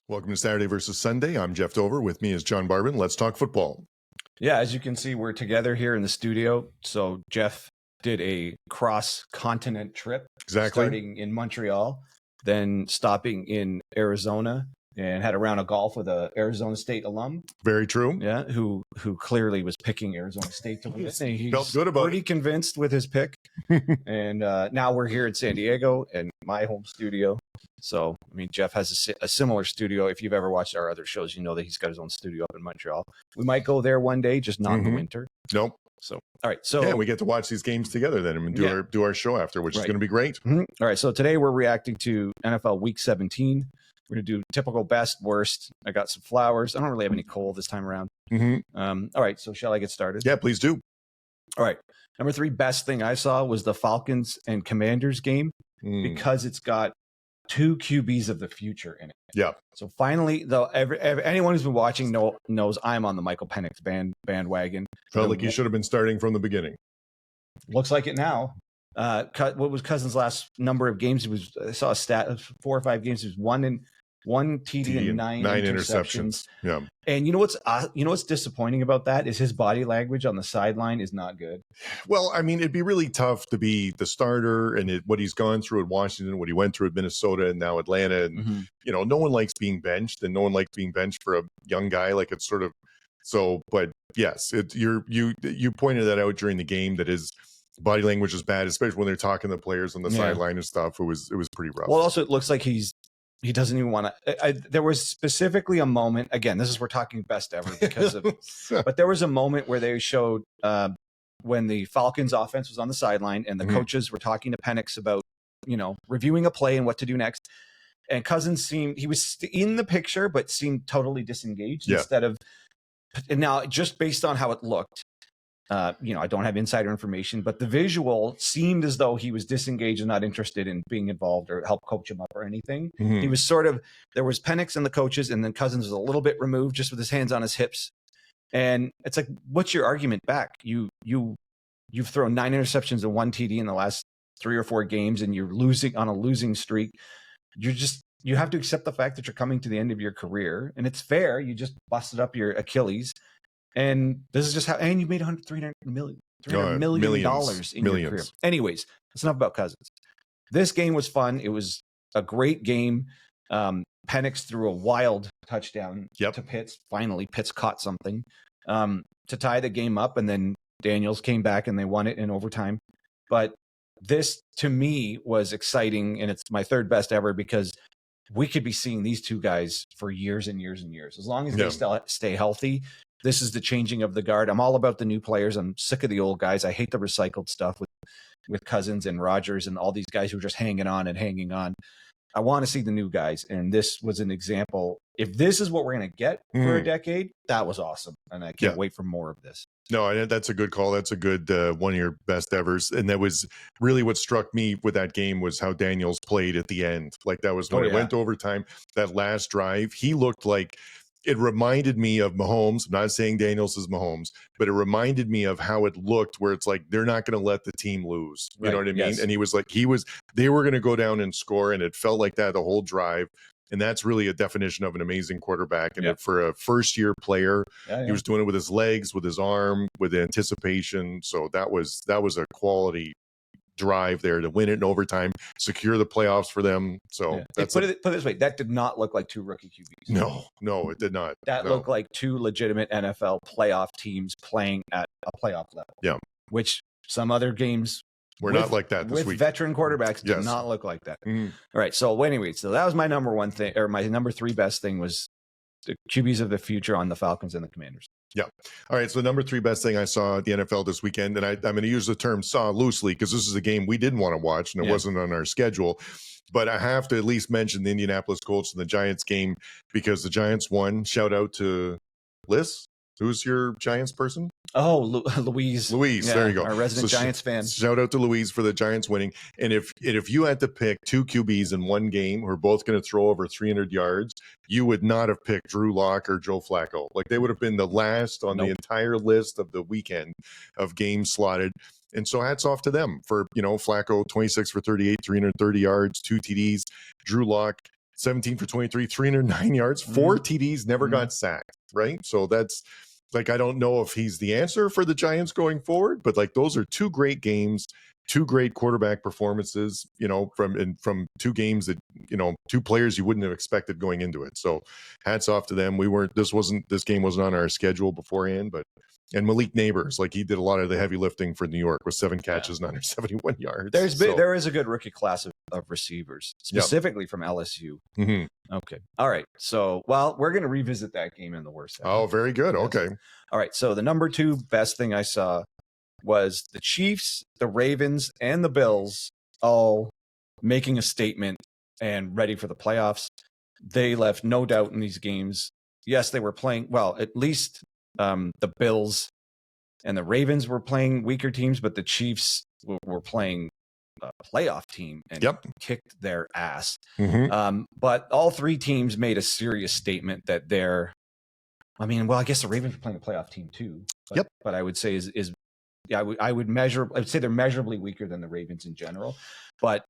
Welcome to Saturday versus Sunday. I'm Jeff Dover. With me is John Barbin. Let's talk football. Yeah, as you can see, we're together here in the studio. So Jeff did a cross-continent trip, starting in Montreal, then stopping in Arizona, and had a round of golf with a Arizona State alum. Very true. Yeah, who clearly was picking Arizona State to win. He felt good about pretty convinced with his pick. And now we're here in San Diego and my home studio. So, I mean, Jeff has a similar studio. If you've ever watched our other shows, you know that he's got his own studio up in Montreal. We might go there one day, just not in the winter. Nope. So, all right. So, yeah, we get to watch these games together then and do our show after, which is going to be great. All right. So today we're reacting to NFL Week 17. We're going to do typical best, worst. I got some flowers. I don't really have any coal this time around. All right. So shall I get started? Yeah, please do. All right. Number 3 best thing I saw was the Falcons and Commanders game because it's got 2 QBs of the future in it. Yeah. So finally, though, anyone who's been watching knows I'm on the Michael Penix bandwagon. Felt like he should have been starting from the beginning. Looks like it now. What was Cousins' last number of games? I saw a stat of 4 or 5 games. It was one TD and 9 interceptions. Yeah. And you know what's disappointing about that is his body language on the sideline is not good. Well, I mean, it'd be really tough to be the starter and what he's gone through at Washington, what he went through at Minnesota and now Atlanta. And, no one likes being benched, and no one likes being benched for a young guy. Like, it's sort of so, but yes, you pointed that out during the game that his body language is bad, especially when they're talking to the players on the sideline and stuff. It was pretty rough. Well, also it looks like he doesn't even want to. There was specifically a moment. Again, we're talking best ever because of. But there was a moment where they showed when the Falcons offense was on the sideline and the coaches were talking to Penix about reviewing a play and what to do next. And Cousins he was in the picture, but seemed totally disengaged instead of. And now, just based on how it looked. I don't have insider information, but the visual seemed as though he was disengaged and not interested in being involved or help coach him up or anything. He was there was Penix and the coaches, and then Cousins was a little bit removed, just with his hands on his hips. And it's like, what's your argument back? You've thrown 9 interceptions and 1 TD in the last 3 or 4 games, and you're losing on a losing streak. You have to accept the fact that you're coming to the end of your career, and it's fair. You just busted up your Achilles. And this is just how, and you made $300 million in your career. Anyways, that's enough about Cousins. This game was fun. It was a great game. Penix threw a wild touchdown to Pitts. Finally, Pitts caught something to tie the game up, and then Daniels came back and they won it in overtime. But this, to me, was exciting, and it's my 3rd best ever because we could be seeing these 2 guys for years and years and years. As long as they still stay healthy. This is the changing of the guard. I'm all about the new players. I'm sick of the old guys. I hate the recycled stuff with Cousins and Rodgers and all these guys who are just hanging on and hanging on. I want to see the new guys. And this was an example. If this is what we're going to get for a decade, that was awesome. And I can't wait for more of this. No, that's a good call. That's a good one of your best evers. And that was really what struck me with that game was how Daniels played at the end. Like, that was when it went to overtime, that last drive. He looked like, it reminded me of Mahomes. I'm not saying Daniels is Mahomes, but it reminded me of how it looked, where it's like, they're not going to let the team lose. You know what I mean? Yes. And he was like, they were going to go down and score. And it felt like that the whole drive. And that's really a definition of an amazing quarterback. And for a first-year player, he was doing it with his legs, with his arm, with anticipation. So that was a quality drive there to win it in overtime, secure the playoffs for them. So put it this way, that did not look like 2 rookie QBs. No, it did not. That looked like 2 legitimate NFL playoff teams playing at a playoff level. Yeah, which some other games were not like that this with week. Veteran quarterbacks did not look like that. All right. So anyway, that was my number 1 thing, or my number 3 best thing was the QBs of the future on the Falcons and the Commanders. Yeah. All right. So number 3 best thing I saw at the NFL this weekend, and I'm going to use the term saw loosely because this is a game we didn't want to watch and it wasn't on our schedule. But I have to at least mention the Indianapolis Colts and the Giants game because the Giants won. Shout out to Liz. Who's your Giants person? Oh, Louise. Louise, there you go. Our resident Giants fan. Shout out to Louise for the Giants winning. And if you had to pick 2 QBs in one game who are both going to throw over 300 yards, you would not have picked Drew Lock or Joe Flacco. Like, they would have been the last on the entire list of the weekend of games slotted. And so hats off to them for, Flacco, 26 for 38, 330 yards, 2 TDs. Drew Lock, 17 for 23, 309 yards, 4 TDs, never got sacked, right? So that's like, I don't know if he's the answer for the Giants going forward, but like those are 2 great games, 2 great quarterback performances, from 2 games that, 2 players you wouldn't have expected going into it. So hats off to them. This game wasn't on our schedule beforehand, and Malik Neighbors, like he did a lot of the heavy lifting for New York with 7 catches and under 71 yards. There is a good rookie class of receivers, specifically from LSU. Okay. All right. So, we're going to revisit that game in the worst. Oh, very good. Okay. All right. So the number 2 best thing I saw was the Chiefs, the Ravens, and the Bills all making a statement and ready for the playoffs. They left no doubt in these games. Yes, they were playing well. At least the Bills and the Ravens were playing weaker teams, but the Chiefs were playing a playoff team and kicked their ass. But all 3 teams made a serious statement that I guess the Ravens were playing a playoff team too. But I would say I would say they're measurably weaker than the Ravens in general. But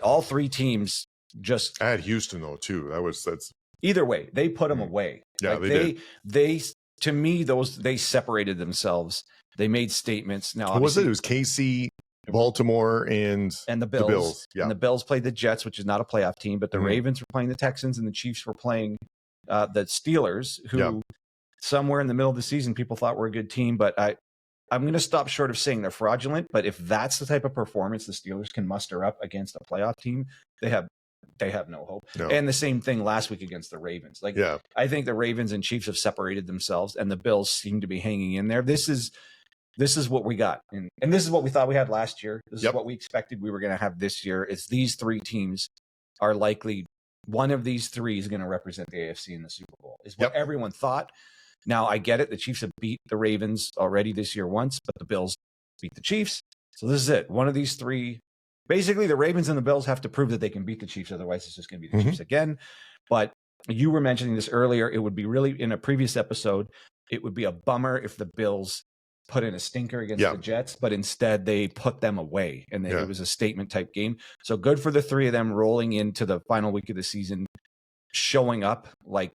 all 3 teams just I had Houston though too. That's either way, they put them away. Yeah, like they to me, they separated themselves. They made statements. Now, what was it? It was KC, Baltimore, and the Bills. Yeah. And the Bills played the Jets, which is not a playoff team, but the Ravens were playing the Texans, and the Chiefs were playing the Steelers, who somewhere in the middle of the season people thought were a good team. But I'm going to stop short of saying they're fraudulent. But if that's the type of performance the Steelers can muster up against a playoff team, they have no hope. No. And the same thing last week against the Ravens. I think the Ravens and Chiefs have separated themselves, and the Bills seem to be hanging in there. This is what we got. And this is what we thought we had last year. This is what we expected we were going to have this year. It's these 3 teams are likely, one of these 3 is going to represent the AFC in the Super Bowl, is what everyone thought. Now, I get it. The Chiefs have beat the Ravens already this year once, but the Bills beat the Chiefs. So this is it. One of these 3. Basically, the Ravens and the Bills have to prove that they can beat the Chiefs. Otherwise, it's just going to be the Chiefs again. But you were mentioning this earlier. It would be really, in a previous episode, it would be a bummer if the Bills put in a stinker against the Jets, but instead they put them away. And it was a statement type game. So good for the 3 of them rolling into the final week of the season, showing up like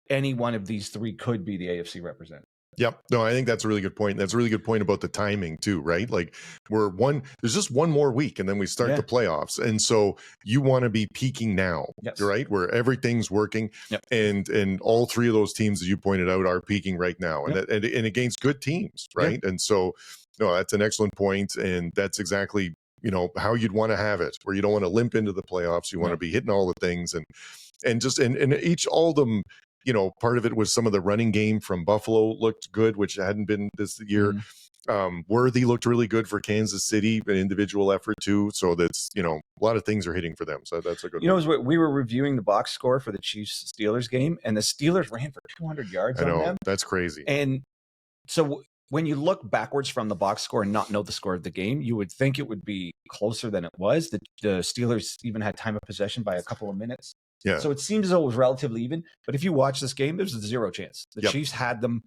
any one of these 3 could be the AFC representative. Yep. No, I think that's a really good point. That's a really good point about the timing too, right? Like there's just one more week and then we start the playoffs. And so you want to be peaking now, right? Where everything's working and all 3 of those teams, as you pointed out, are peaking right now and against good teams, right? And so, no, that's an excellent point. And that's exactly, how you'd want to have it, where you don't want to limp into the playoffs. You want to be hitting all the things and all of them. Part of it was some of the running game from Buffalo looked good, which hadn't been this year. Worthy looked really good for Kansas City, an individual effort too. So that's, a lot of things are hitting for them. So that's a good one. We were reviewing the box score for the Chiefs Steelers game, and the Steelers ran for 200 yards on them. That's crazy. And so when you look backwards from the box score and not know the score of the game, you would think it would be closer than it was. The Steelers even had time of possession by a couple of minutes. Yeah. So it seems as though it was relatively even. But if you watch this game, there's a 0 chance. The Chiefs had them.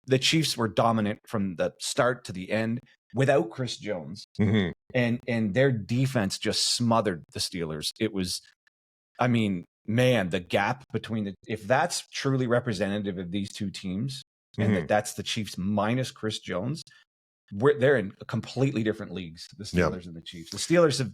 The Chiefs were dominant from the start to the end without Chris Jones. And their defense just smothered the Steelers. It was, the gap between if that's truly representative of these 2 teams, and that's the Chiefs minus Chris Jones, they're in completely different leagues, the Steelers and the Chiefs. The Steelers have,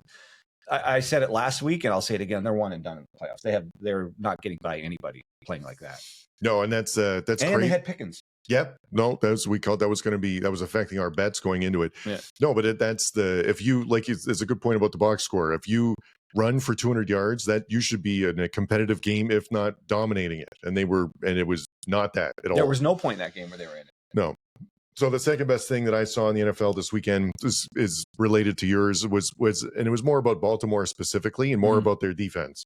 I said it last week, and I'll say it again. They're 1 and done in the playoffs. They're not getting by anybody playing like that. No, and that's and crazy. They had Pickens. Yep. No, that was affecting our bets going into it. Yeah. No, but if you like, it's a good point about the box score. If you run for 200 yards, that you should be in a competitive game, if not dominating it. And it was not that at all. There was no point in that game where they were in it. No. So the second best thing that I saw in the NFL this weekend is related to yours and it was more about Baltimore specifically and more about their defense.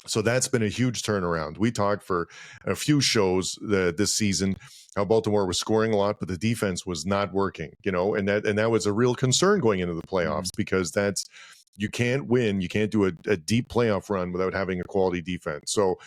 So that's been a huge turnaround. We talked for a few shows this season how Baltimore was scoring a lot, but the defense was not working, and that was a real concern going into the playoffs because you can't win. You can't do a deep playoff run without having a quality defense. So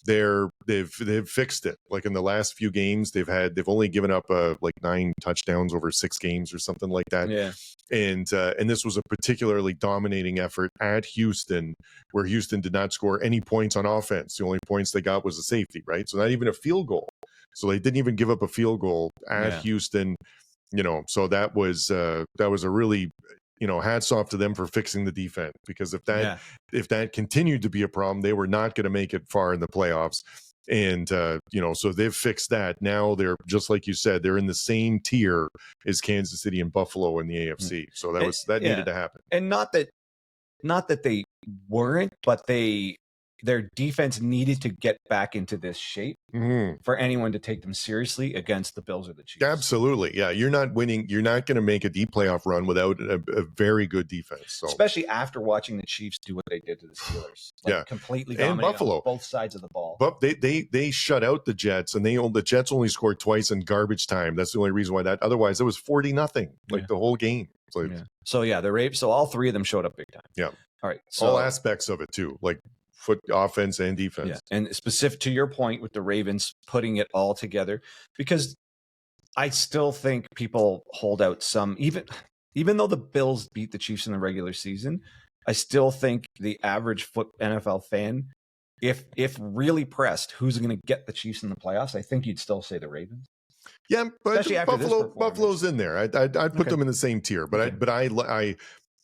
they've fixed it. Like in the last few games, they've only given up like 9 touchdowns over 6 games or something like that. Yeah. And this was a particularly dominating effort at Houston, where Houston did not score any points on offense. The only points they got was a safety, right? So not even a field goal. So they didn't even give up a field goal at Houston. So that was a really, hats off to them for fixing the defense, because if that continued to be a problem, they were not going to make it far in the playoffs. And, so they've fixed that. Now they're, just like you said, they're in the same tier as Kansas City and Buffalo in the AFC. So that needed to happen. And not that they weren't, but their defense needed to get back into this shape for anyone to take them seriously against the Bills or the Chiefs. Absolutely. Yeah. You're not winning. You're not going to make a deep playoff run without a very good defense. So. Especially after watching the Chiefs do what they did to the Steelers. Completely dominating and Buffalo. On both sides of the ball. But they shut out the Jets, and the Jets only scored twice in garbage time. That's the only reason why that. Otherwise, it was 40-0, the whole game. So the Ravens. So all three of them showed up big time. Yeah. All right. So all aspects of it too, like foot offense and defense. Yeah. And specific to your point with the Ravens putting it all together, because I still think people hold out some, even though the Bills beat the Chiefs in the regular season, I still think the average NFL fan, if really pressed, who's going to get the Chiefs in the playoffs, I think you'd still say the Ravens. Yeah, but Buffalo's in there. I'd put them in the same tier, but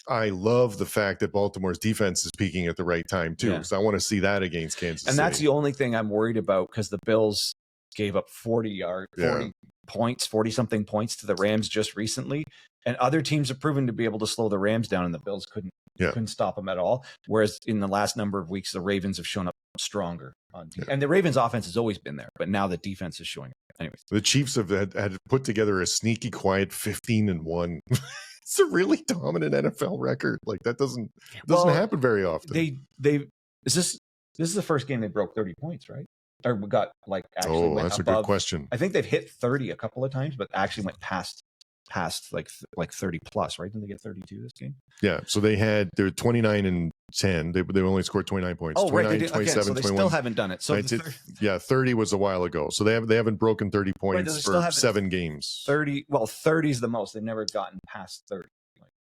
I love the fact that Baltimore's defense is peaking at the right time too. So I want to see that against Kansas City. And that's the only thing I'm worried about, because the Bills gave up 40 points, 40-something points to the Rams just recently. And other teams have proven to be able to slow the Rams down, and the Bills couldn't stop them at all. Whereas in the last number of weeks, the Ravens have shown up stronger on team. And the Ravens offense has always been there, but now the defense is showing up. Anyways, the Chiefs have had put together a sneaky, quiet 15-1. It's a really dominant NFL record. Like that doesn't happen very often. This is the first game they broke 30 points, right? Or got actually that's above. A good question. I think they've hit 30 a couple of times, but actually went past like 30 plus, right? Didn't they get 32 this game? Yeah. So they're 29-10. They only scored 29 points. Oh, 29, right. They 27, so they 21. still haven't done it. So 30 was a while ago. So they haven't broken 30 points for 7 games. 30. Well, 30 is the most. They've never gotten past 30.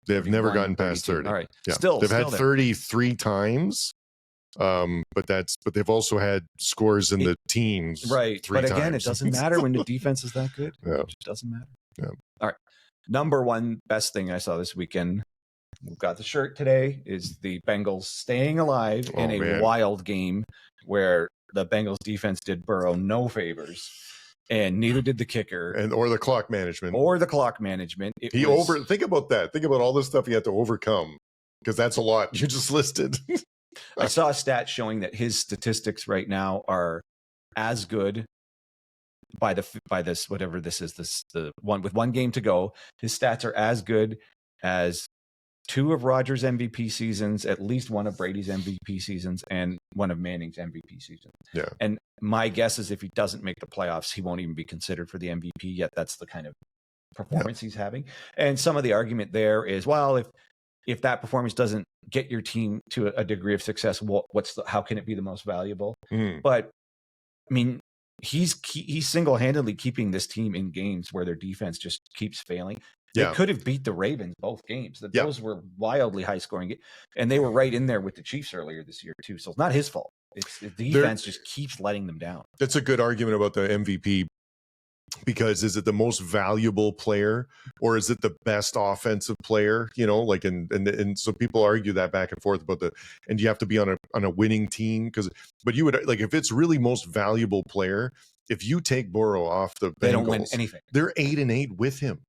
They've never gotten past 30. All right. Yeah. They've still had 33 times. But they've also had scores in the teens. Right. But again, times. It doesn't matter when the defense is that good. Yeah. It just doesn't matter. Yeah. All right. Number one best thing I saw this weekend, we've got the shirt today, is the Bengals staying alive in a wild game where the Bengals defense did Burrow no favors, and neither did the kicker or the clock management. Think about that. Think about all the stuff he had to overcome, because that's a lot you just listed. I saw a stat showing that his statistics right now are as good by this, whatever this is, the one with one game to go. His stats are as good as 2 of Rodgers' MVP seasons, at least 1 of Brady's MVP seasons, and 1 of Manning's MVP seasons. Yeah. And my guess is if he doesn't make the playoffs, he won't even be considered for the MVP yet. That's the kind of performance he's having. And some of the argument there is, well, if that performance doesn't get your team to a degree of success, how can it be the most valuable? But I mean, he's single-handedly keeping this team in games where their defense just keeps failing. They could have beat the Ravens both games. The Bills were wildly high-scoring, and they were right in there with the Chiefs earlier this year too. So it's not his fault. It's the defense just keeps letting them down. That's a good argument about the MVP, because is it the most valuable player, or is it the best offensive player? And so people argue that back and forth about and you have to be on a winning team, but you would, like, if it's really most valuable player, if you take Burrow off the Bengals, they don't win anything. They're 8-8 with him.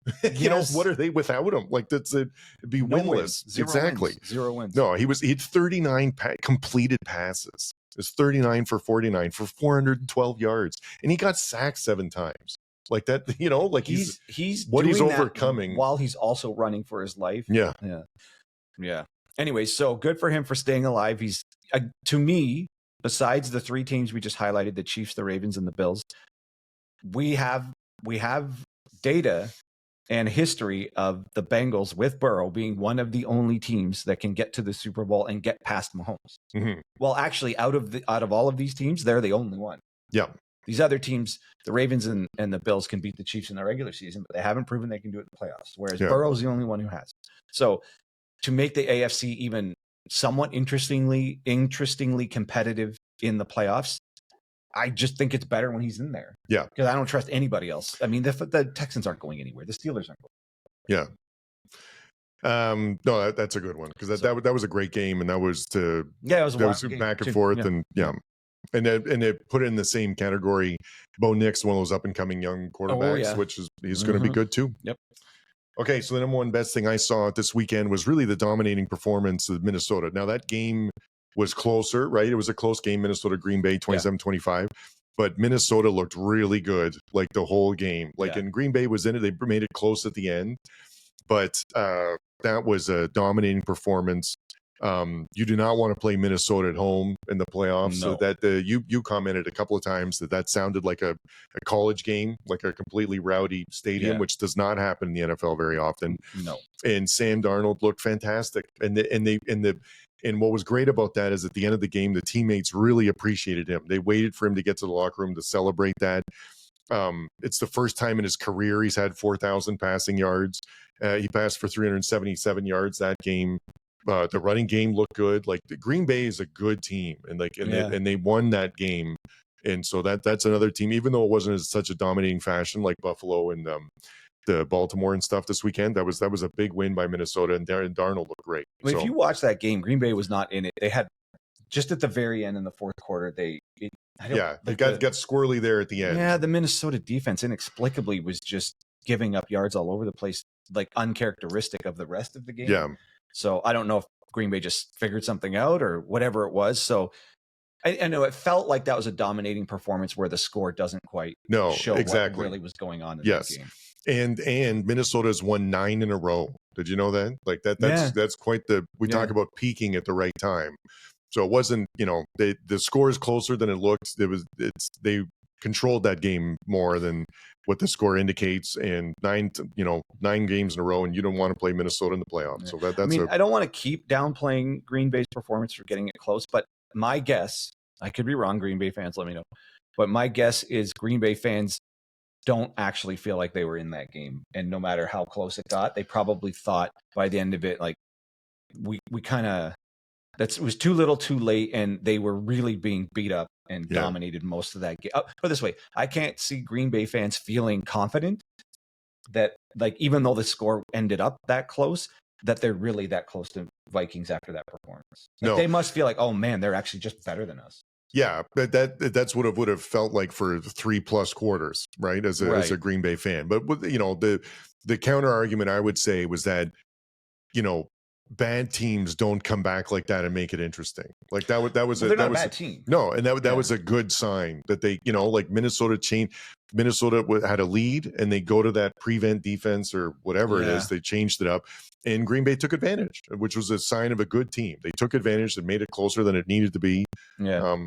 What are they without him? Like it'd be winless. Exactly. 0 wins. No, he had 39 completed passes. It's 39 for 49 for 412 yards, and he got sacked 7 times. Like that, like he's what he's overcoming while he's also running for his life. Yeah. Anyway, so good for him for staying alive. He's to me, besides the 3 teams we just highlighted, the Chiefs, the Ravens, and the Bills, we have data and history of the Bengals with Burrow being one of the only teams that can get to the Super Bowl and get past Mahomes. Mm-hmm. Well, actually, out of all of these teams, they're the only one. Yeah. These other teams, the Ravens and the Bills, can beat the Chiefs in the regular season, but they haven't proven they can do it in the playoffs, whereas Burrow's the only one who has. So to make the AFC even somewhat interestingly competitive in the playoffs, I just think it's better when he's in there. Yeah. Because I don't trust anybody else. I mean, the Texans aren't going anywhere. The Steelers aren't going anywhere. Yeah. No, that's a good one, because that was a great game, and that was it was back and forth, and and they put it in the same category. Bo Nix, one of those up and coming young quarterbacks, which he's going to be good too. Yep. Okay, so the number one best thing I saw this weekend was really the dominating performance of Minnesota. Now that game was closer, right? It was a close game, Minnesota Green Bay 27-25. But Minnesota looked really good, like the whole game. And Green Bay was in it. They made it close at the end. But that was a dominating performance. You do not want to play Minnesota at home in the playoffs. No. So that you commented a couple of times that sounded like a college game, like a completely rowdy stadium, which does not happen in the NFL very often. No. And Sam Darnold looked fantastic. And what was great about that is at the end of the game, the teammates really appreciated him. They waited for him to get to the locker room to celebrate that. It's the first time in his career he's had 4,000 passing yards. He passed for 377 yards that game. The running game looked good. Like, the Green Bay is a good team, and they won that game. And so that's another team, even though it wasn't in such a dominating fashion like Buffalo and the Baltimore and stuff this weekend. That was a big win by Minnesota, and Darnold looked great. I mean, if you watch that game, Green Bay was not in it. They had just at the very end in the fourth quarter. They got squirrely there at the end. Yeah, the Minnesota defense inexplicably was just giving up yards all over the place, like uncharacteristic of the rest of the game. Yeah. So I don't know if Green Bay just figured something out or whatever it was. So I know it felt like that was a dominating performance where the score doesn't quite show what really was going on in that game. And Minnesota's won 9 in a row. Did you know that? Like that's quite talk about peaking at the right time. So it wasn't, the score is closer than it looked. They controlled that game more than what the score indicates, and 9 games in a row, and you don't want to play Minnesota in the playoffs. So I don't want to keep downplaying Green Bay's performance for getting it close, but my guess, I could be wrong, Green Bay fans, let me know. But my guess is Green Bay fans don't actually feel like they were in that game. And no matter how close it got, they probably thought by the end of it, like, we kind of, it was too little too late, and they were really being beat up and dominated most of that game. Put this way, I can't see Green Bay fans feeling confident that, like, even though the score ended up that close, that they're really that close to Vikings after that performance. Like, they must feel like, oh man, they're actually just better than us. Yeah, but that's what it would have felt like for 3+ quarters, right? As a Green Bay fan. But the counter argument I would say was that, bad teams don't come back like that and make it interesting. Like that was they're not a bad team. No, and that was a good sign that they, like Minnesota had a lead, and they go to that prevent defense or whatever it is. They changed it up, and Green Bay took advantage, which was a sign of a good team. They took advantage and made it closer than it needed to be. Yeah.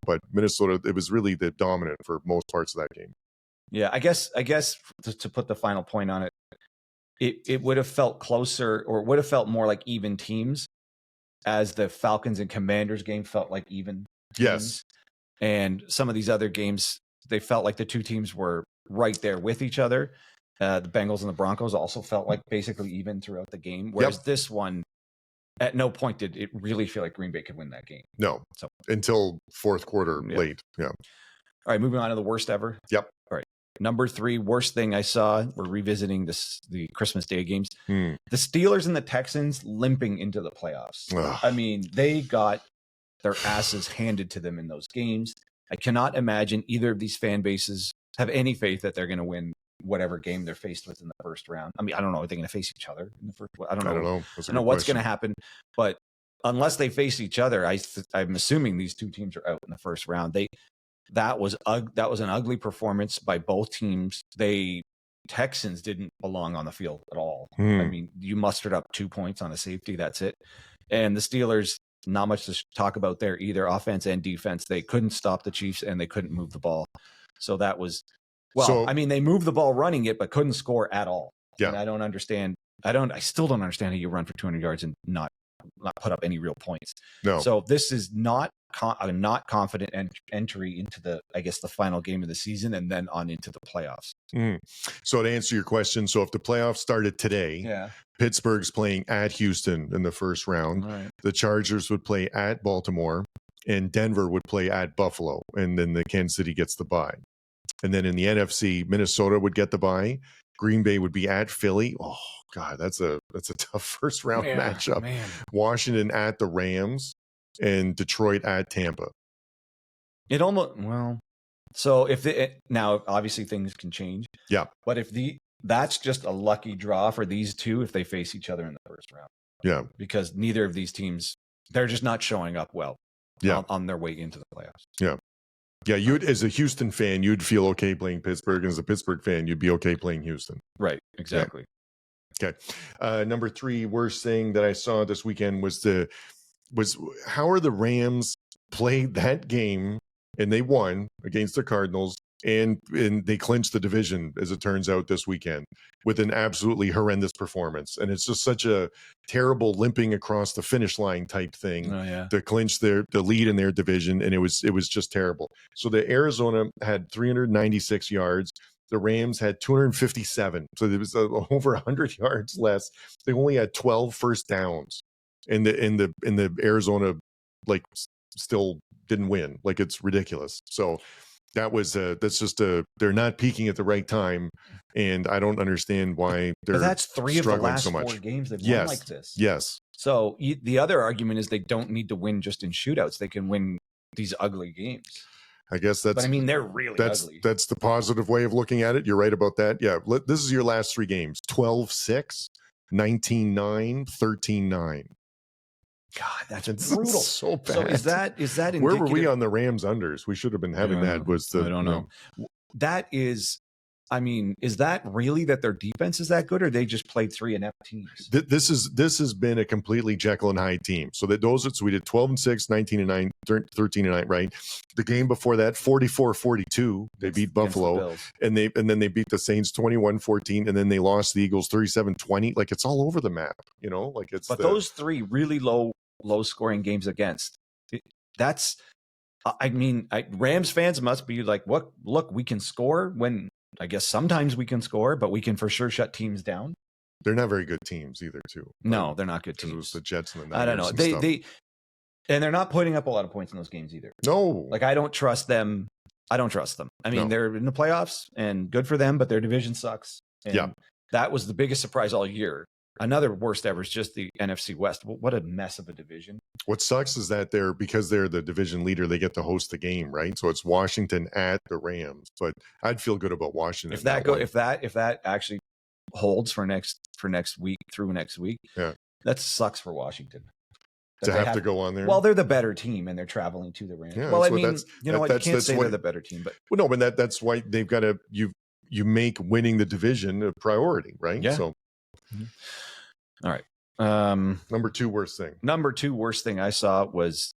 But Minnesota, it was really the dominant for most parts of that game. Yeah, I guess to put the final point on it, it would have felt closer, or would have felt more like even teams, as the Falcons and Commanders game felt like even teams. Yes. And some of these other games, they felt like the two teams were right there with each other. The Bengals and the Broncos also felt like basically even throughout the game. Whereas this one, at no point did it really feel like Green Bay could win that game. No. So until fourth quarter late. Yeah. All right, moving on to the worst ever. Yep. All right. Number 3, worst thing I saw, we're revisiting the Christmas Day games. The Steelers and the Texans limping into the playoffs. Ugh. I mean, they got their asses handed to them in those games. I cannot imagine either of these fan bases have any faith that they're going to win whatever game they're faced with in the first round. I mean, I don't know if they're going to face each other in the first. I don't know. I don't know what's going to happen, but unless they face each other, I'm assuming these two teams are out in the first round. That was an ugly performance by both teams. Texans didn't belong on the field at all. I mean, you mustered up 2 points on a safety. That's it. And the Steelers, not much to talk about there either, offense and defense. They couldn't stop the Chiefs, and they couldn't move the ball. So that was, I mean, they moved the ball running it, but couldn't score at all. Yeah. And I don't understand. I still don't understand how you run for 200 yards and not put up any real points. No. So this is not not confident entry into the final game of the season and then on into the playoffs. So to answer your question, so if the playoffs started today, Pittsburgh's playing at Houston in the first round. Right. The Chargers would play at Baltimore, and Denver would play at Buffalo, and then the Kansas City gets the bye. And then in the NFC, Minnesota would get the bye. Green Bay would be at Philly. Oh God, that's a tough first round matchup. Man. Washington at the Rams, and Detroit at Tampa. It almost so if now obviously things can change. Yeah. But if that's just a lucky draw for these two if they face each other in the first round. Yeah. Because neither of these teams, they're just not showing up well. Yeah. On their way into the playoffs. Yeah. Yeah, you'd as a Houston fan, you'd feel okay playing Pittsburgh. And as a Pittsburgh fan, you'd be okay playing Houston. Right. Exactly. Yeah. Okay. Number 3 worst thing that I saw this weekend was how are the Rams played that game and they won against the Cardinals and they clinched the division, as it turns out, this weekend with an absolutely horrendous performance. And it's just such a terrible limping across the finish line type thing to clinch the lead in their division. And it was just terrible. So the Arizona had 396 yards. The Rams had 257. So there was over 100 yards less. They only had 12 first downs. And the Arizona still didn't win. It's ridiculous. So they're not peaking at the right time, and I don't understand why they're. But that's 3 of the last 4 games they've won like this. Yes. So the other argument is they don't need to win just in shootouts; they can win these ugly games. I guess But I mean, they're really ugly. That's the positive way of looking at it. You're right about that. Yeah. This is your last 3 games: 12-6, 19-9, 13-9. God, that's brutal. So bad. So is that indicative? Where were we on the Rams unders? We should have been having that. I don't know. That is, I mean, is that really that their defense is that good, or they just played 3 inept teams? This has been a completely Jekyll and Hyde team. So we did 12-6, 19-9, 13-9, right? The game before that, 44-42, they beat Buffalo, and then they beat the Saints 21-14, and then they lost the Eagles 37-20. It's all over the map, But those 3 really low scoring games against. That's, I mean, Rams fans must be like, what? Look, we can score when. I guess sometimes we can score, but we can for sure shut teams down. They're not very good teams either, too. No, they're not good teams. It was the Jets and the Niners. I don't know. And they're not putting up a lot of points in those games either. No. I don't trust them. I mean, they're in the playoffs and good for them, but their division sucks. And that was the biggest surprise all year. Another worst ever is just the NFC West. What a mess of a division. What sucks is that because they're the division leader, they get to host the game, right? So it's Washington at the Rams. But I'd feel good about Washington. If that actually holds for next week through next week, that sucks for Washington. To have to go on there. Well, they're the better team and they're traveling to the Rams. Yeah, well, I mean, you know what? You can't say they're the better team, but that's why they've got to you make winning the division a priority, right? Yeah. So. All right. Number 2 worst thing. Number 2 worst thing I saw was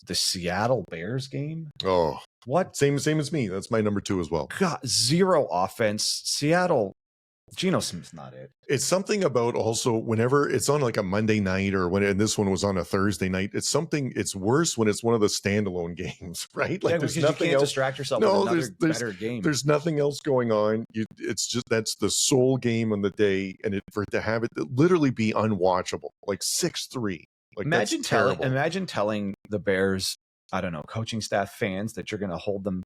the Seattle Bears game. Oh, what? Same as me. That's my number 2 as well. God, 0 offense. Seattle. Geno Smith's not it. It's something about also whenever it's on a Monday night and this one was on a Thursday night. It's worse when it's one of the standalone games, right? There's nothing else. Distract yourself with another better game. There's nothing else going on. It's just that's the sole game on the day, and for it to have it literally be unwatchable, 6-3. Imagine telling the Bears, I don't know, coaching staff, fans that you're going to hold them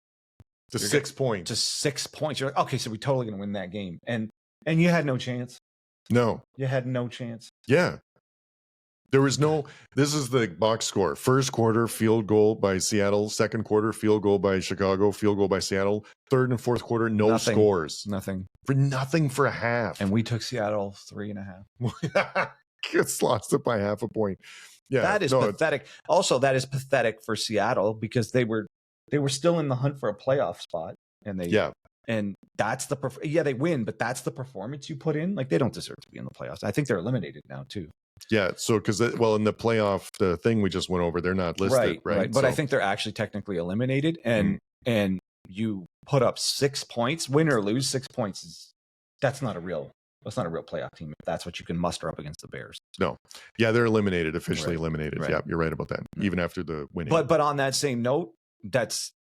to 6 points. To 6 points. You're like, okay, so we're totally going to win that game, and you had no chance. No. You had no chance. Yeah. There was this is the box score. First quarter, field goal by Seattle. Second quarter, field goal by Chicago. Field goal by Seattle. Third and fourth quarter, nothing. Scores. Nothing. For a half. And we took Seattle 3.5. It's lost it by half a point. Yeah. That is pathetic. Also, that is pathetic for Seattle because they were still in the hunt for a playoff spot. And that's they win, but that's the performance you put in. They don't deserve to be in the playoffs. I think they're eliminated now too. Yeah. So in the playoff, the thing we just went over, they're not listed, right? But I think they're actually technically eliminated, and you put up 6 points, win or lose. 6 points that's not a real That's not a real playoff team if that's what you can muster up against the Bears. No. Yeah, they're eliminated, officially eliminated. Right. Yeah, you're right about that. Even after the winning. But on that same note, that's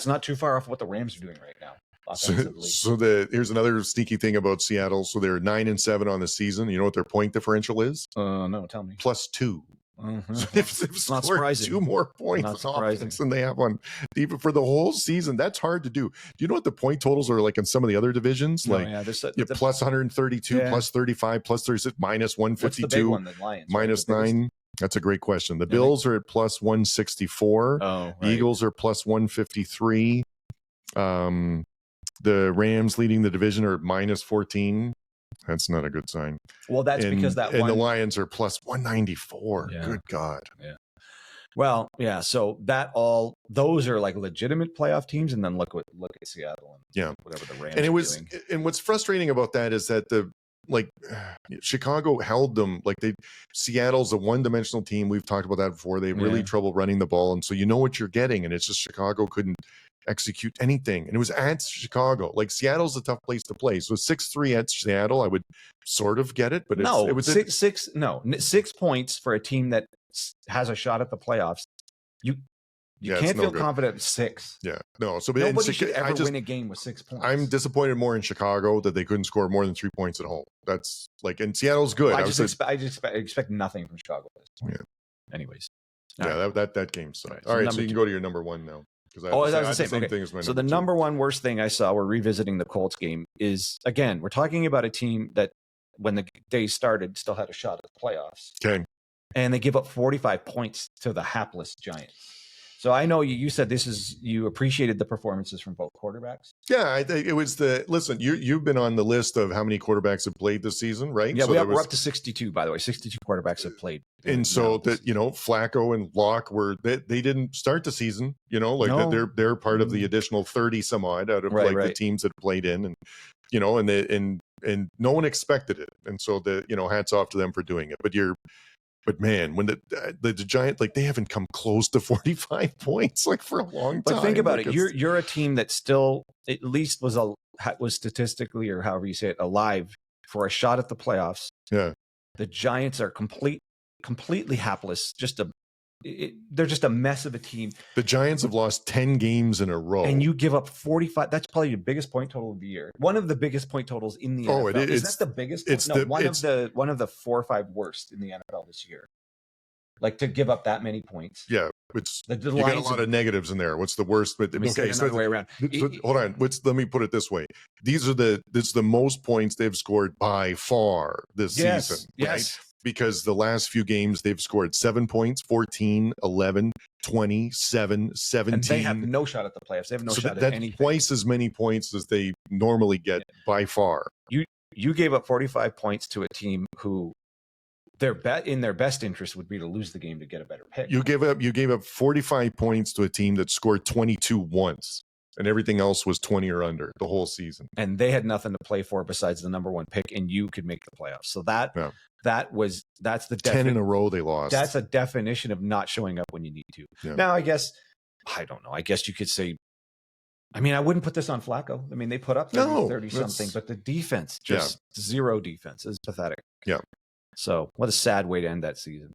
not too far off what the Rams are doing right now. So here's another sneaky thing about Seattle. So they're 9-7 on the season. You know what their point differential is? No, tell me. +2. Mm-hmm. So they've not surprising. 2 more points on offense than they have on even for the whole season. That's hard to do. Do you know what the point totals are like in some of the other divisions? Like +132, +35, +36, -152. What's the big one? The Lions, -9. That's a great question. The Bills are at +164. Oh, right. Eagles are +153. The Rams leading the division are at -14. That's not a good sign. Well, that's because that and the Lions are +194. Yeah. Good God. Yeah. Well, yeah. So those are like legitimate playoff teams, and then look at Seattle and whatever the Rams. And doing. And what's frustrating about that is that Chicago held them Seattle's a one-dimensional team. We've talked about that before. They have really trouble running the ball, and so you know what you're getting, and it's just Chicago couldn't execute anything, and it was at Chicago. Like Seattle's a tough place to play, so 6-3 at Seattle I would sort of get it, but it was 6 points for a team that has a shot at the playoffs. You can't feel confident at 6. Yeah, no. So nobody should ever win a game with 6 points. I'm disappointed more in Chicago that they couldn't score more than 3 points at home. That's and Seattle's good. Well, I expect nothing from Chicago at this point. Yeah. Anyways, that game sucked. All right, so you can go to your number one now. I was the same thing as my so the number one worst thing I saw, we're revisiting the Colts game, is, again, we're talking about a team that when the day started still had a shot at the playoffs. Okay. And they give up 45 points to the hapless Giants. So I know you said you appreciated the performances from both quarterbacks. Yeah, I think it was listen, you've been on the list of how many quarterbacks have played this season, right? Yeah, we're up to 62, by the way. 62 quarterbacks have played. And so Flacco and Locke they didn't start the season, they're part of the additional 30 some odd out of the teams that played in, and and no one expected it. And so hats off to them for doing it. But man, when the Giants, they haven't come close to 45 points for a long time. But think about it. You're a team that still at least was statistically, or however you say it, alive for a shot at the playoffs. Yeah. The Giants are completely hapless. They're just a mess of a team. The Giants have lost 10 games in a row. And you give up 45. That's probably the biggest point total of the year. One of the biggest point totals in the NFL. Is that the biggest? One of the 4 or 5 worst in the NFL this year. To give up that many points. Yeah. You got a lot of negatives in there. What's the worst? But another way around. Hold on. Let me put it this way. This is the most points they've scored by far this season. Yes. Right? Because the last few games they've scored 7 points, 14, 11, 20, 7, 17. And they have no shot at the playoffs. They have no shot at anything. Twice as many points as they normally get by far. You gave up 45 points to a team who in their best interest would be to lose the game to get a better pick. You gave up 45 points to a team that scored 22 once. And everything else was 20 or under the whole season. And they had nothing to play for besides the number 1 pick, and you could make the playoffs. So that's the 10 in a row they lost. That's a definition of not showing up when you need to. Yeah. Now, I don't know. I guess you could say, I wouldn't put this on Flacco. They put up 30 something, but the defense, zero defense, is pathetic. Yeah. So what a sad way to end that season.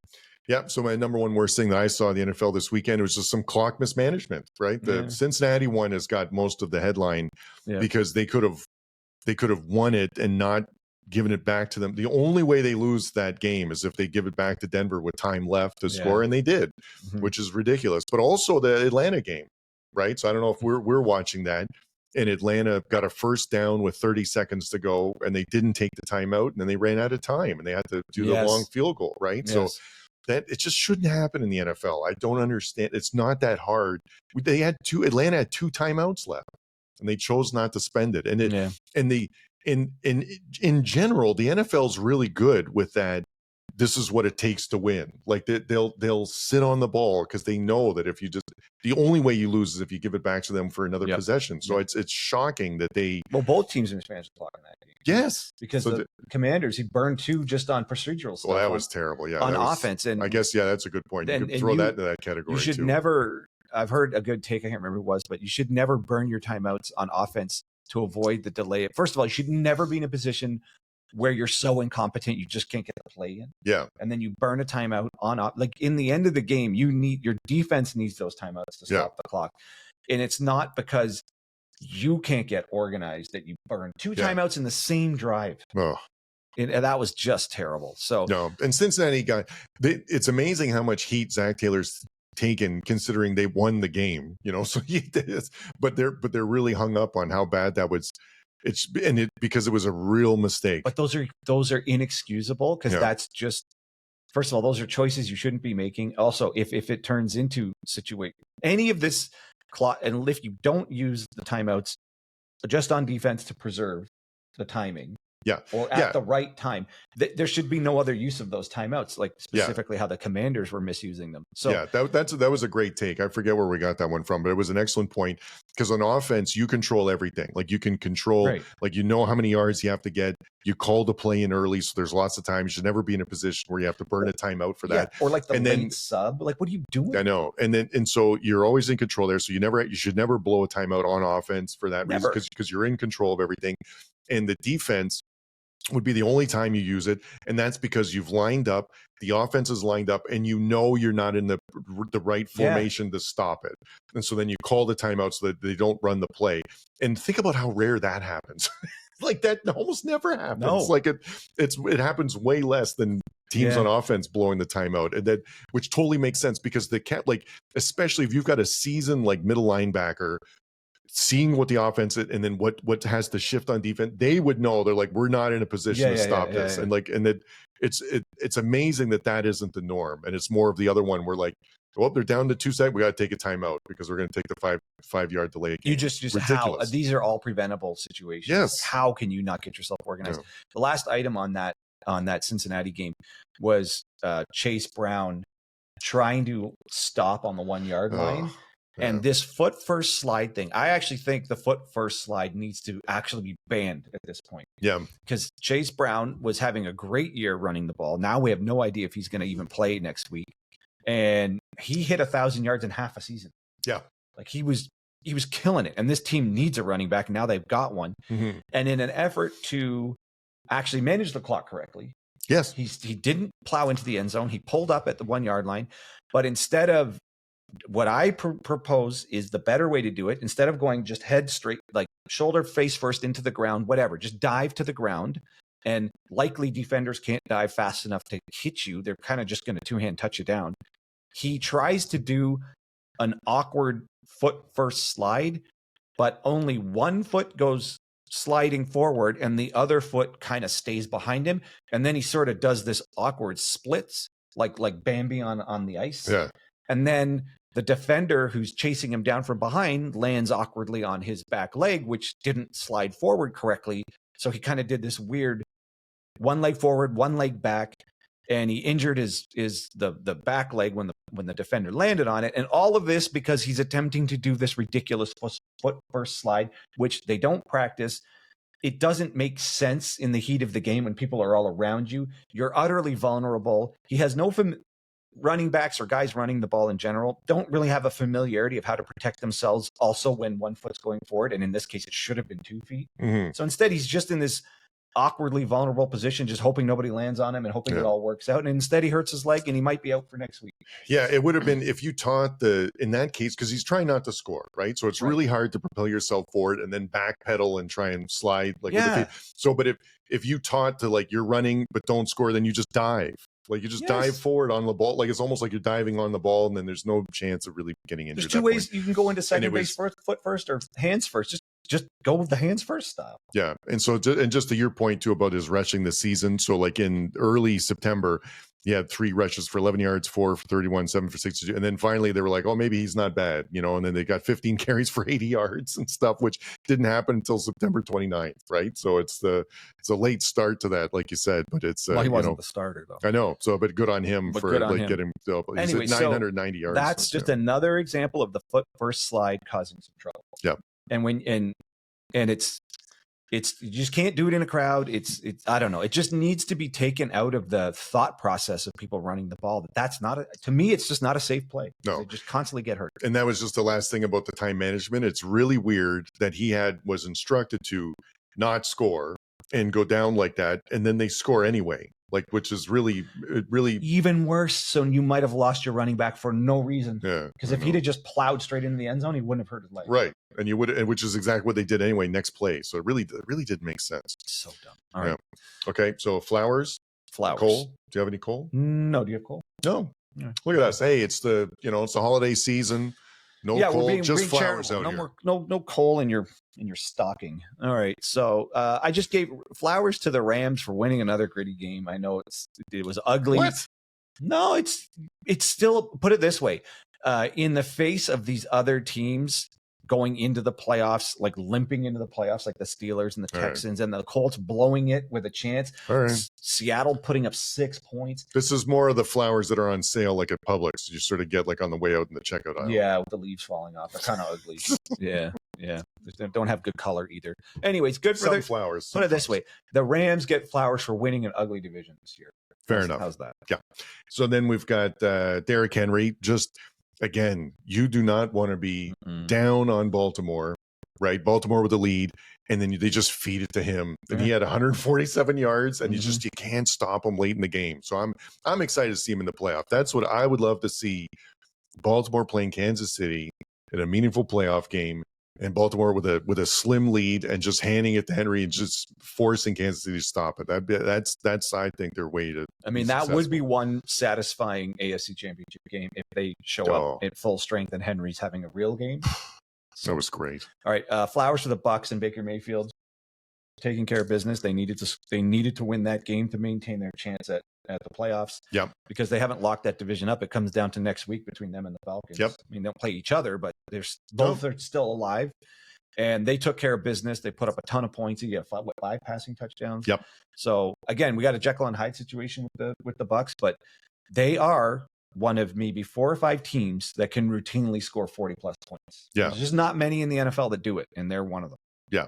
Yeah. So my number one worst thing that I saw in the NFL this weekend was just some clock mismanagement, right? The Cincinnati one has got most of the headline because they could have won it and not given it back to them. The only way they lose that game is if they give it back to Denver with time left to score, and they did, which is ridiculous. But also the Atlanta game, right? So I don't know if we're watching that. And Atlanta got a first down with 30 seconds to go, and they didn't take the timeout, and then they ran out of time, and they had to do the long field goal, right? Yes. So that it just shouldn't happen in the NFL. I don't understand. It's not that hard. Atlanta had 2 timeouts left, and they chose not to spend it. In general, the NFL's really good with that. This is what it takes to win. They'll sit on the ball because they know that if you the only way you lose is if you give it back to them for another possession. So it's shocking that both teams in Spanish clock in that game. Yes, because the Commanders, he burned 2 just on procedural stuff. Well, that was terrible. Yeah, on offense, and I guess that's a good point. You could throw that into that category. You should never. I've heard a good take. I can't remember who it was, but you should never burn your timeouts on offense to avoid the delay. First of all, you should never be in a position where you're so incompetent you just can't get the play in. Yeah. And then you burn a timeout on like in the end of the game, your defense needs those timeouts to stop the clock. And it's not because you can't get organized that you burn 2 timeouts in the same drive. Oh. And that was just terrible. So no, and Cincinnati it's amazing how much heat Zach Taylor's taken considering they won the game, so but they're really hung up on how bad that was. Because it was a real mistake. But those are inexcusable, because that's just, first of all, those are choices you shouldn't be making. Also, if it turns into any of this clock, and if you don't use the timeouts just on defense to preserve the timing, or at the right time, there should be no other use of those timeouts, like specifically how the Commanders were misusing them. So that was a great take. I forget where we got that one from, but it was an excellent point, because on offense you control everything. Like you can control, like how many yards you have to get. You call the play in early, so there's lots of time. You should never be in a position where you have to burn a timeout for that. Or like the late sub. Like, what are you doing? I know. And so you're always in control there. So you should never blow a timeout on offense for that reason, because you're in control of everything. And the defense would be the only time you use it, and that's because you've lined up, the offense is lined up, and you're not in the right formation to stop it. And so then you call the timeout so that they don't run the play. And think about how rare that happens. Like that almost never happens. No. Like it happens way less than teams on offense blowing the timeout, and which totally makes sense, because they can't, like, especially if you've got a seasoned like middle linebacker seeing what the offense is, and then what has to shift on defense, they would know. They're like, we're not in a position to stop this. And it's amazing that isn't the norm. And it's more of the other one where, like, well, they're down to 2 seconds, we got to take a timeout because we're going to take the five yard delay again. You just how these are all preventable situations. Yes. How can you not get yourself organized? The last item on that Cincinnati game was Chase Brown trying to stop on the 1 yard line. And this foot first slide thing, I actually think the foot first slide needs to actually be banned at this point. Yeah. Because Chase Brown was having a great year running the ball. Now we have no idea if he's going to even play next week. And he hit 1,000 yards in half a season. Yeah. Like he was killing it. And this team needs a running back. Now they've got one. Mm-hmm. And in an effort to actually manage the clock correctly, yes, he didn't plow into the end zone. He pulled up at the 1 yard line. But instead of, what I propose is the better way to do it. Instead of going just head straight, like shoulder face first into the ground, whatever, just dive to the ground. And likely defenders can't dive fast enough to hit you. They're kind of just going to 2-hand touch you down. He tries to do an awkward foot first slide, but only one foot goes sliding forward and the other foot kind of stays behind him. And then he sort of does this awkward splits, like Bambi on the ice. Yeah. And then the defender who's chasing him down from behind lands awkwardly on his back leg, which didn't slide forward correctly. So he kind of did this weird one leg forward, one leg back, and he injured the back leg when the defender landed on it. And all of this because he's attempting to do this ridiculous foot first slide, which they don't practice. It doesn't make sense in the heat of the game when people are all around you. You're utterly vulnerable. He has no running backs or guys running the ball in general don't really have a familiarity of how to protect themselves also when one foot's going forward. And in this case, it should have been 2 feet. Mm-hmm. So instead, he's just in this awkwardly vulnerable position, just hoping nobody lands on him and hoping it all works out. And instead he hurts his leg and he might be out for next week. Yeah, it would have been if you taught in that case, because he's trying not to score, right? So it's really hard to propel yourself forward and then backpedal and try and slide with the feet. So, but if you taught to, like, you're running but don't score, then you just dive. Like you just dive forward on the ball. Like it's almost like you're diving on the ball, and then there's no chance of really getting injured. There's 2 ways you can go into second base foot first or hands first. Just go with the hands first style. Yeah. And so, and just to your point too about his rushing this season. So like in early September, he had 3 rushes for 11 yards, 4 for 31, 7 for 62. And then finally they were like, oh, maybe he's not bad, and then they got 15 carries for 80 yards and stuff, which didn't happen until September 29th. Right. So it's a late start to that, like you said, but it's, well, he wasn't the starter though. I know. So, but good on him getting, anyway, he's at 990 yards. That's just another example of the foot first slide causing some trouble. Yeah. And it's you just can't do it in a crowd. It's I don't know. It just needs to be taken out of the thought process of people running the ball. That's not to me, it's just not a safe play. No. They just constantly get hurt. And that was just the last thing about the time management. It's really weird that he was instructed to not score and go down like that, and then they score anyway. Like, which is really even worse. So you might have lost your running back for no reason. Yeah, because if he'd have just plowed straight into the end zone, he wouldn't have hurt his leg. Right, and you would, which is exactly what they did anyway. Next play, so it really did make sense. So dumb. All right. Okay, so Flowers. Cole. Do you have any Cole? No. Do you have Cole? No. Yeah. Look at us. Hey, it's the holiday season. No Cole, just Flowers out here. No Cole in your stocking. All right. So I just gave flowers to the Rams for winning another gritty game. I know it was ugly. What? No, it's still, put it this way. In the face of these other teams going into the playoffs, like limping into the playoffs, like the Steelers and the Texans and the Colts blowing it with a chance. All right. Seattle putting up 6 points. This is more of the flowers that are on sale, like at Publix. You sort of get like on the way out in the checkout aisle. Yeah, with the leaves falling off. They're kind of ugly. Yeah. They don't have good color either. Anyways, good for some flowers. Put it this way. The Rams get flowers for winning an ugly division this year. Fair enough. How's that? Yeah. So then we've got Derrick Henry. Just, again, you do not want to be down on Baltimore, right? Baltimore with the lead, and then they just feed it to him. And he had 147 yards, and you can't stop him late in the game. So I'm excited to see him in the playoff. That's what I would love to see. Baltimore playing Kansas City in a meaningful playoff game, and Baltimore with a slim lead and just handing it to Henry and just forcing Kansas City to stop it. That's I think their way to. I mean, that would be one satisfying AFC Championship game if they show up at full strength and Henry's having a real game. That was great. All right, flowers for the Bucs and Baker Mayfield taking care of business. They needed to win that game to maintain their chance at the playoffs. Yep. Because they haven't locked that division up. It comes down to next week between them and the Falcons. Yep. I mean, they'll play each other, but both are still alive. And they took care of business. They put up a ton of points. You get 5 passing touchdowns. Yep. So again, we got a Jekyll and Hyde situation with the Bucs, but they are one of maybe 4 or 5 teams that can routinely score 40 plus points. Yeah. There's just not many in the NFL that do it, and they're one of them. Yeah.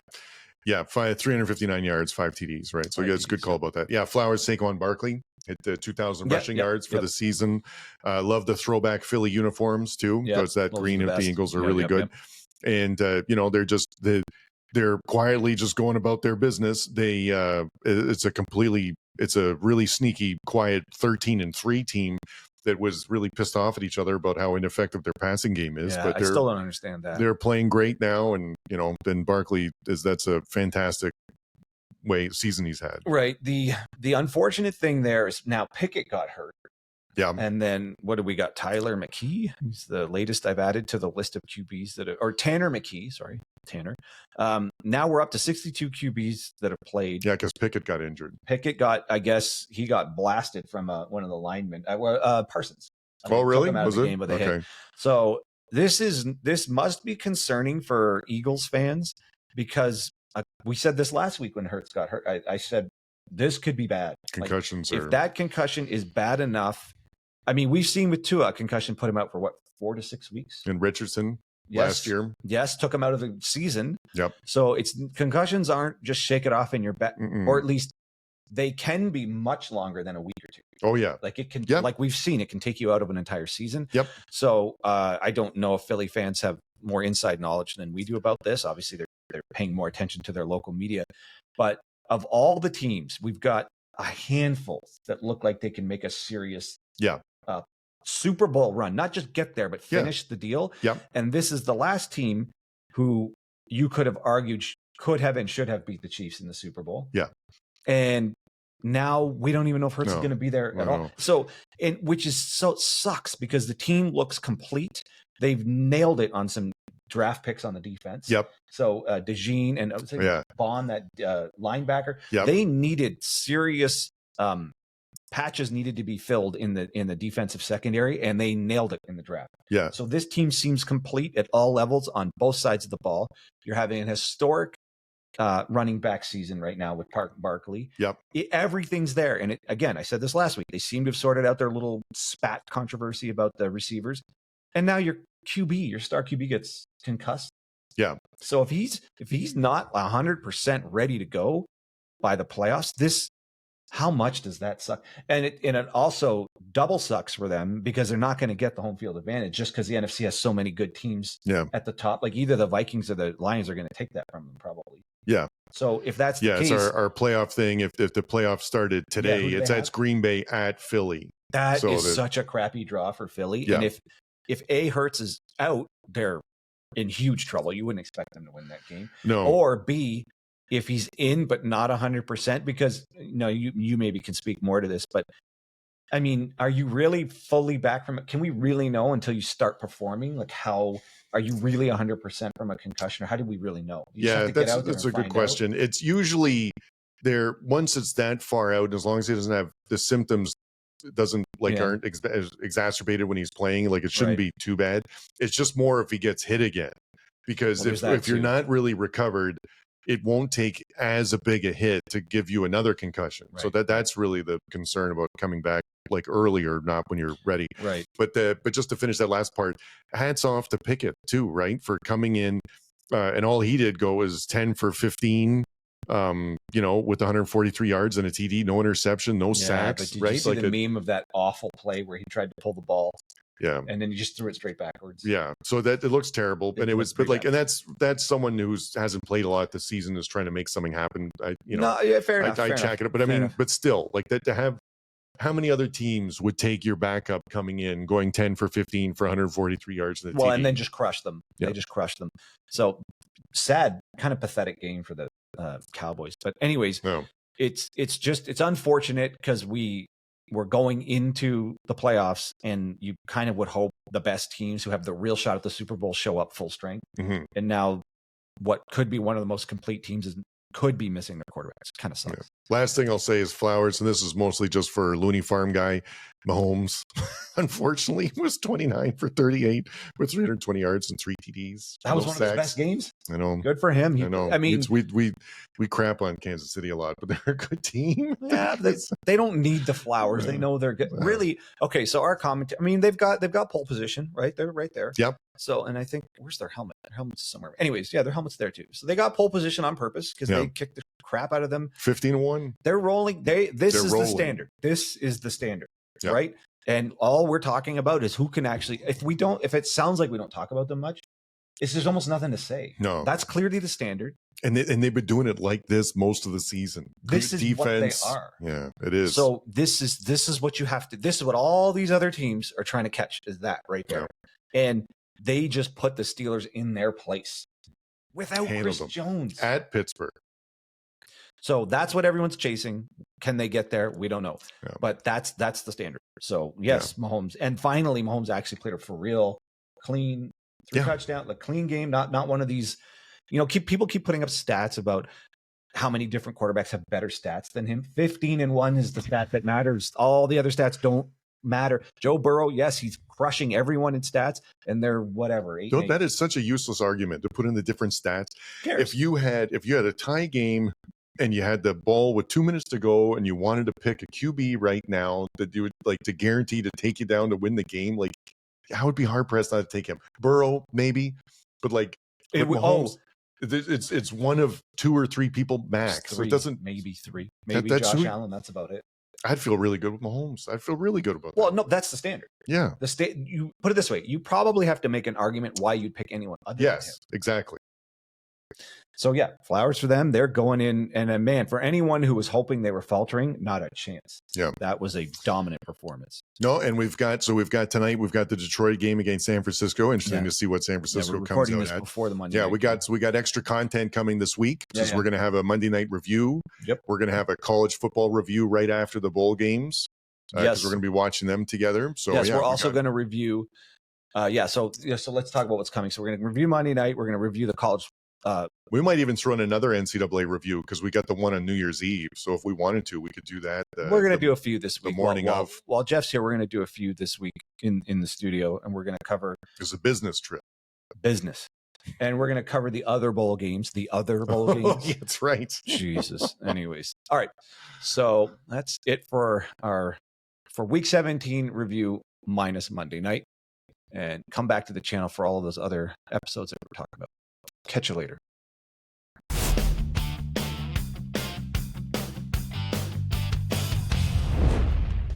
Yeah, 359 yards, 5 TDs, right? So yeah, it's a good call about that. Yeah, Flowers, Saquon Barkley hit the 2,000 rushing yards for the season. Love the throwback Philly uniforms too, because that green of the Eagles are really good. And they're quietly just going about their business. It's a really sneaky, quiet 13-3 team that was really pissed off at each other about how ineffective their passing game is. Yeah, but I still don't understand that. They're playing great now, and then Barkley that's a fantastic season he's had. Right. The unfortunate thing there is now Pickett got hurt. Yeah. And then what do we got? Tyler McKee. He's the latest I've added to the list of QBs or Tanner McKee. Sorry, Tanner. Now we're up to 62 QBs that have played. Yeah, because Pickett got injured. Pickett I guess he got blasted from one of the linemen, Parsons. Really? Was it? Okay. So this must be concerning for Eagles fans because we said this last week when Hurts got hurt. I said this could be bad. Concussions. If that concussion is bad enough. I mean, we've seen with Tua, concussion put him out for 4 to 6 weeks. And Richardson last year. Yes, took him out of the season. Yep. So concussions aren't just shake it off in your back, or at least they can be much longer than a week or 2. Oh yeah. Like it can, like we've seen, it can take you out of an entire season. Yep. So I don't know if Philly fans have more inside knowledge than we do about this. Obviously, they're paying more attention to their local media, but of all the teams, we've got a handful that look like they can make a serious Super Bowl run, not just get there, but finish the deal. Yep. And this is the last team who you could have argued could have and should have beat the Chiefs in the Super Bowl. Yeah. And now we don't even know if Hurts is going to be there at all. So, which sucks because the team looks complete. They've nailed it on some draft picks on the defense. Yep. So DeJean and Vaughn, that linebacker, they needed serious patches needed to be filled in the defensive secondary, and they nailed it in the draft. Yeah. So this team seems complete at all levels on both sides of the ball. You're having an historic running back season right now with Barkley. Yep. Everything's there. And again, I said this last week, they seem to have sorted out their little spat controversy about the receivers. And now your star QB gets concussed. Yeah. So if he's not 100% ready to go by the playoffs, how much does that suck? And it also double sucks for them because they're not going to get the home field advantage just because the NFC has so many good teams at the top. Like either the Vikings or the Lions are going to take that from them probably. Yeah. So if that's the it's case, our playoff thing. If the playoffs started today, it's Green Bay at Philly. That is such a crappy draw for Philly. Yeah. And if Hurts is out, they're in huge trouble. You wouldn't expect them to win that game. No. Or B, if he's in but not 100%, because you maybe can speak more to this, but I mean, are you really fully back from it? Can we really know until you start performing? Like, how are you really 100% from a concussion, or how do we really know? That's a good question. It's usually there once it's that far out, as long as he doesn't have the symptoms, aren't exacerbated when he's playing. Like, it shouldn't be too bad. It's just more if he gets hit again, because if you're not really recovered, it won't take as a big a hit to give you another concussion. Right. So that's really the concern about coming back like early or not when you're ready. Right. But just to finish that last part, hats off to Pickett too, right? For coming in and all he did go was 10 for 15, with 143 yards and a TD, no interception, no sacks. But did right? You see the meme of that awful play where he tried to pull the ball? Yeah. And then you just threw it straight backwards. Yeah. So that it looks terrible. And and that's someone who hasn't played a lot this season, is trying to make something happen. Fair enough. I check it up. But but still, like that, to have, how many other teams would take your backup coming in, going 10 for 15 for 143 yards? And and then just crush them. They just crushed them. So sad, kind of pathetic game for the Cowboys. But anyways, it's unfortunate, because we're going into the playoffs, and you kind of would hope the best teams who have the real shot at the Super Bowl show up full strength. Mm-hmm. And now what could be one of the most complete teams could be missing their quarterbacks. Kind of sucks. Yeah. Last thing I'll say is Flowers, and this is mostly just for Looney Farm guy, Mahomes, unfortunately, was 29 for 38 with 320 yards and 3 TDs. That was one of his best games. I know. Good for him. I know. I mean, we crap on Kansas City a lot, but they're a good team. Yeah, they don't need the Flowers. They know they're good. Really? Okay, so our comment. I mean, they've got pole position, right? They're right there. Yep. So, and I think, where's their helmet? Their helmet's somewhere. Anyways, their helmet's there too. So they got pole position on purpose, because they kicked the crap out of them. 15-1. They're rolling. This is the standard. This is the standard, right? And all we're talking about is who can actually. If it sounds like we don't talk about them much, there's almost nothing to say. No, that's clearly the standard. And they've been doing it like this most of the season. This is defense. What they are. Yeah, it is. So this is what you have to. This is what all these other teams are trying to catch. Is that right there? Yeah. And they just put the Steelers in their place without Chris Jones at Pittsburgh. So that's what everyone's chasing. Can they get there? We don't know. Yeah. But that's the standard. So yes, Mahomes. And finally, Mahomes actually played a for real, clean, 3 touchdown, like clean game. Not one of these. People keep putting up stats about how many different quarterbacks have better stats than him. 15-1 is the stat that matters. All the other stats don't matter. Joe Burrow, yes, he's crushing everyone in stats, and they're whatever. That is such a useless argument to put in the different stats. If you had a tie game and you had the ball with 2 minutes to go, and you wanted to pick a QB right now that you would like to guarantee to take you down to win the game, like, I would be hard pressed not to take him. Burrow, maybe, but like Mahomes, it's one of 2 or 3 people max. So it doesn't, maybe 3, maybe Josh Allen. That's about it. I'd feel really good with Mahomes. I feel really good about that. Well, no, that's the standard. Yeah. You put it this way: you probably have to make an argument why you'd pick anyone other than him. Exactly. So yeah, flowers for them. They're going in, and man, for anyone who was hoping they were faltering, not a chance. Yeah, that was a dominant performance. No, and we've got tonight. We've got the Detroit game against San Francisco. Interesting to see what San Francisco comes out at before the Monday. Yeah, we got extra content coming this week. We're going to have a Monday night review. Yep, we're going to have a college football review right after the bowl games. Because we're going to be watching them together. So we're also going to review. So let's talk about what's coming. So we're going to review Monday night. We're going to review the college. We might even throw in another NCAA review because we got the one on New Year's Eve. So if we wanted to, we could do that. We're going to do a few this week. The morning of. While Jeff's here, we're going to do a few this week in the studio, and we're going to cover. It's a business trip. Business. And we're going to cover the other bowl games. That's right. Jesus. Anyways. All right. So that's it for week 17 review minus Monday night. And come back to the channel for all of those other episodes that we're talking about. Catch you later.